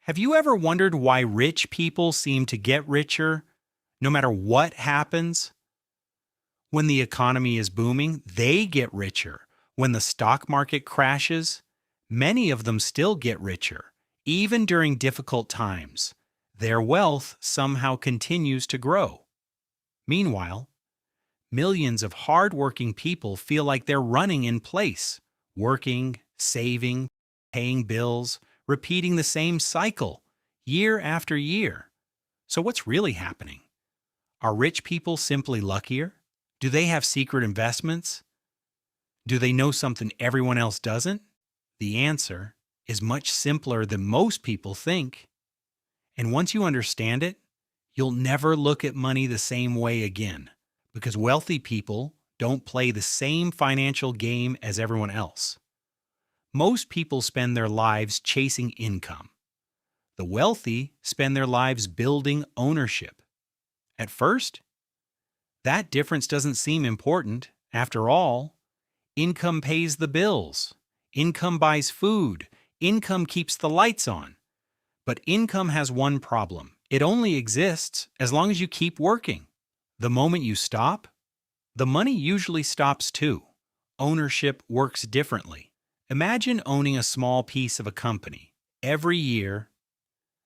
Have you ever wondered why rich people seem to get richer no matter what happens? When the economy is booming, they get richer. When the stock market crashes, many of them still get richer. Even during difficult times, their wealth somehow continues to grow. Meanwhile, millions of hardworking people feel like they're running in place, working, saving, paying bills, repeating the same cycle year after year. So, what's really happening? Are rich people simply luckier? Do they have secret investments? Do they know something everyone else doesn't? The answer is much simpler than most people think. And once you understand it, you'll never look at money the same way again, because wealthy people don't play the same financial game as everyone else. Most people spend their lives chasing income. The wealthy spend their lives building ownership. At first, that difference doesn't seem important. After all, income pays the bills. Income buys food. Income keeps the lights on. But income has one problem. It only exists as long as you keep working. The moment you stop, the money usually stops too. Ownership works differently. Imagine owning a small piece of a company. Every year,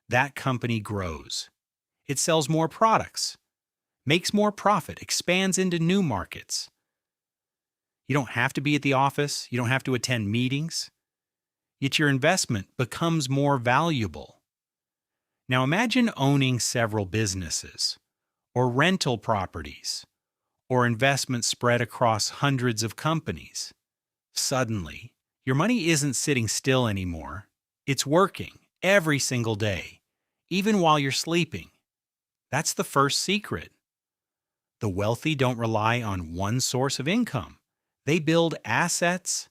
that company grows. It sells more products, makes more profit, expands into new markets. You don't have to be at the office. You don't have to attend meetings. Yet your investment becomes more valuable. Now imagine owning several businesses, or rental properties, or investments spread across hundreds of companies. Suddenly, your money isn't sitting still anymore. It's working every single day, even while you're sleeping. That's the first secret. The wealthy don't rely on one source of income. They build assets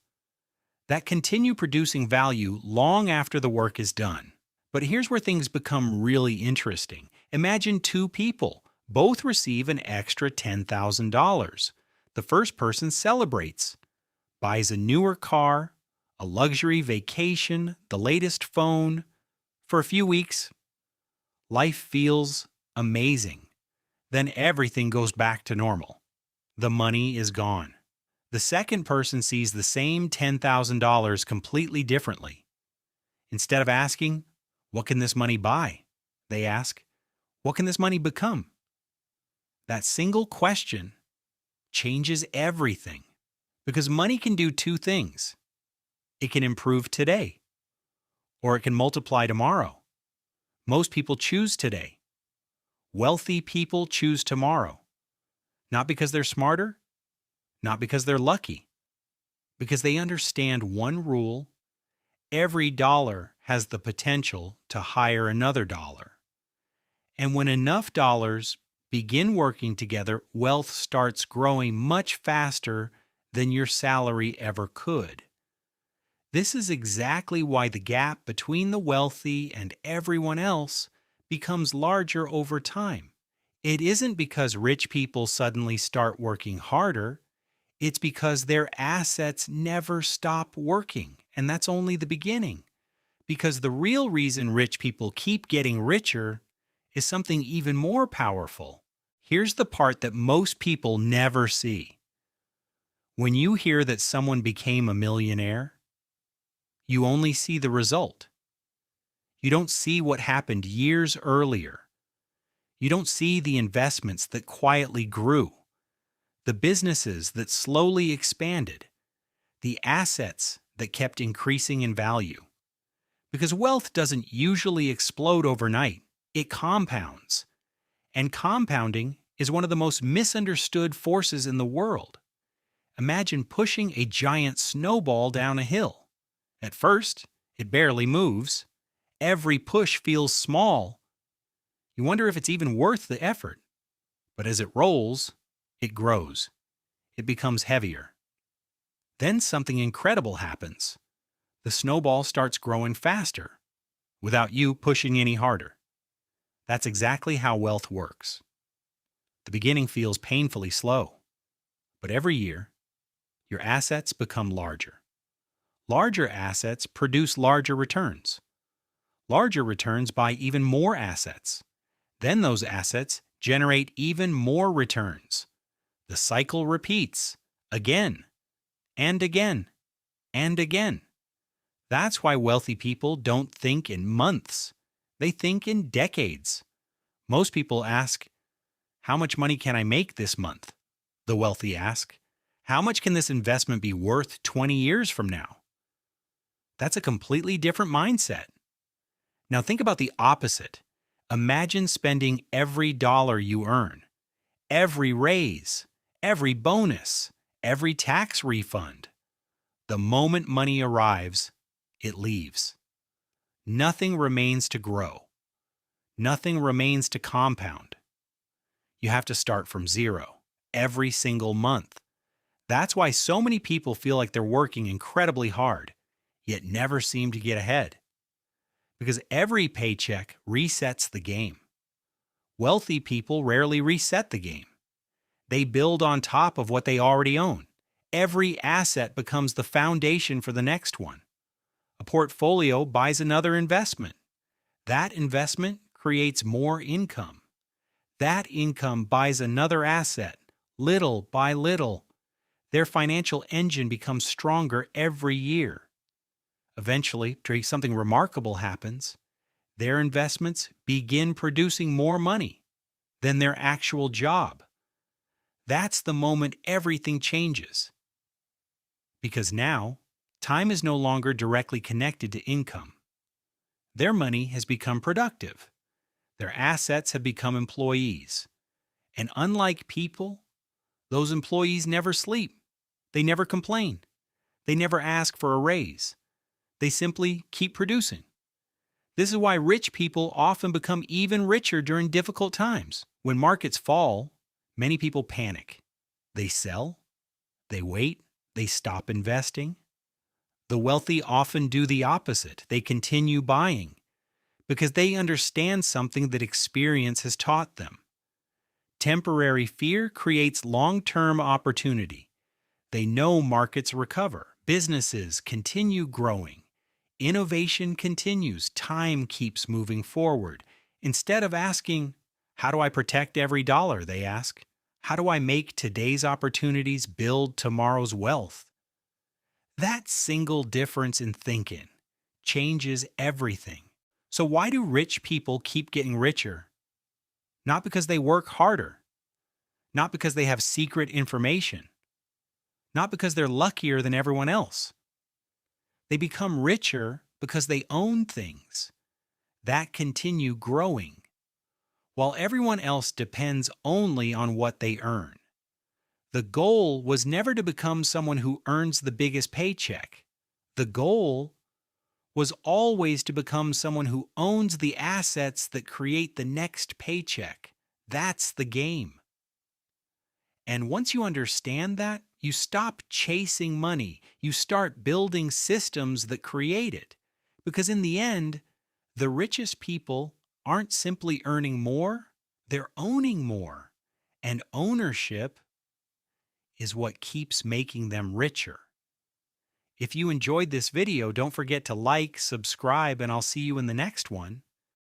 that continue producing value long after the work is done. But here's where things become really interesting. Imagine two people. Both receive an extra $10,000. The first person celebrates, buys a newer car, a luxury vacation, the latest phone. For a few weeks, life feels amazing. Then everything goes back to normal. The money is gone. The second person sees the same $10,000 completely differently. Instead of asking, "What can this money buy?" they ask, "What can this money become?" That single question changes everything, because money can do two things. It can improve today, or it can multiply tomorrow. Most people choose today. Wealthy people choose tomorrow. Not because they're smarter, not because they're lucky, because they understand one rule: every dollar has the potential to hire another dollar. And when enough dollars begin working together, wealth starts growing much faster than your salary ever could. This is exactly why the gap between the wealthy and everyone else becomes larger over time. It isn't because rich people suddenly start working harder. It's because their assets never stop working, and that's only the beginning. Because the real reason rich people keep getting richer is something even more powerful. Here's the part that most people never see. When you hear that someone became a millionaire, you only see the result. You don't see what happened years earlier. You don't see the investments that quietly grew, the businesses that slowly expanded, the assets that kept increasing in value. Because wealth doesn't usually explode overnight, it compounds. And compounding is one of the most misunderstood forces in the world. Imagine pushing a giant snowball down a hill. At first, it barely moves. Every push feels small. You wonder if it's even worth the effort. But as it rolls, it grows. It becomes heavier. Then something incredible happens. The snowball starts growing faster, without you pushing any harder. That's exactly how wealth works. The beginning feels painfully slow, but every year, your assets become larger. Larger assets produce larger returns. Larger returns buy even more assets. Then those assets generate even more returns. The cycle repeats again and again and again. That's why wealthy people don't think in months. They think in decades. Most people ask, "How much money can I make this month?" The wealthy ask, "How much can this investment be worth 20 years from now?" That's a completely different mindset. Now think about the opposite. Imagine spending every dollar you earn, every raise, every bonus, every tax refund. The moment money arrives, it leaves. Nothing remains to grow. Nothing remains to compound. You have to start from zero every single month. That's why so many people feel like they're working incredibly hard, yet never seem to get ahead. Because every paycheck resets the game. Wealthy people rarely reset the game. They build on top of what they already own. Every asset becomes the foundation for the next one. A portfolio buys another investment. That investment creates more income. That income buys another asset, little by little. Their financial engine becomes stronger every year. Eventually, something remarkable happens. Their investments begin producing more money than their actual job. That's the moment everything changes. Because now, time is no longer directly connected to income. Their money has become productive. Their assets have become employees. And unlike people, those employees never sleep. They never complain. They never ask for a raise. They simply keep producing. This is why rich people often become even richer during difficult times. When markets fall, many people panic. They sell, they wait, they stop investing. The wealthy often do the opposite. They continue buying because they understand something that experience has taught them. Temporary fear creates long-term opportunity. They know markets recover, businesses continue growing. Innovation continues, time keeps moving forward. Instead of asking, "How do I protect every dollar?" they ask, "How do I make today's opportunities build tomorrow's wealth?" That single difference in thinking changes everything. So why do rich people keep getting richer? Not because they work harder, not because they have secret information, not because they're luckier than everyone else. They become richer because they own things that continue growing, while everyone else depends only on what they earn. The goal was never to become someone who earns the biggest paycheck. The goal was always to become someone who owns the assets that create the next paycheck. That's the game. And once you understand that, you stop chasing money. You start building systems that create it. Because in the end, the richest people aren't simply earning more, they're owning more. And ownership is what keeps making them richer. If you enjoyed this video, don't forget to like, subscribe, and I'll see you in the next one.